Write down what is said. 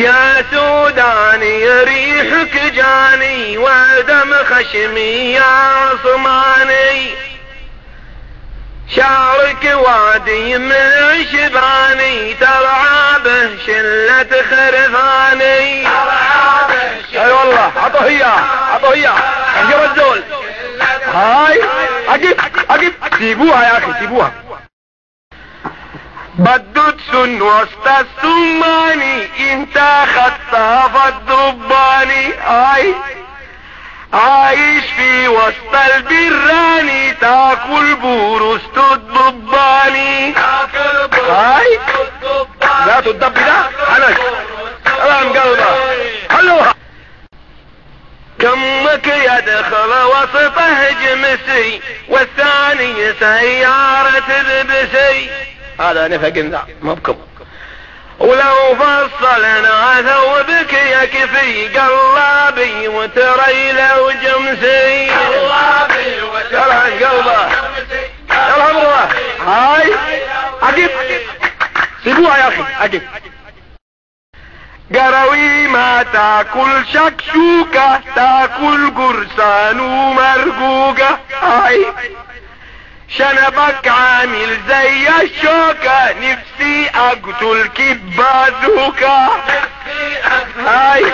يا سوداني ريحك جاني ودم خشمي يا عصماني، شعرك وادي من شباني ترعى به شلة خرفاني. اي والله عطوه اياه عطوه اياه انجب الزول. هاي اقف سيبوها يا اخي سيبوها. بدت وسط السماني انت خطاف الضباني. هاي عايش في وسط البراني تاكل بورست الضباني. هاي ذات الضب ده حنش سلام قلبه حلوها. كمك يدخل وسطه جمسي والثاني سيارة ذبسي. هذا نفق ذا ما بكم. ولو فصلنا ثوبك يكفي قلابي وتريله وجمسي. قلابي وتريله وجمسي. يلا امره. هاي اقف سيبوها يا اخي اقف. قروي ما تاكل شكشوكة تاكل قرصان ومرقوقة. هاي شنبك عامل زي الشوكة نفسي اقتل كبازوكا. هاي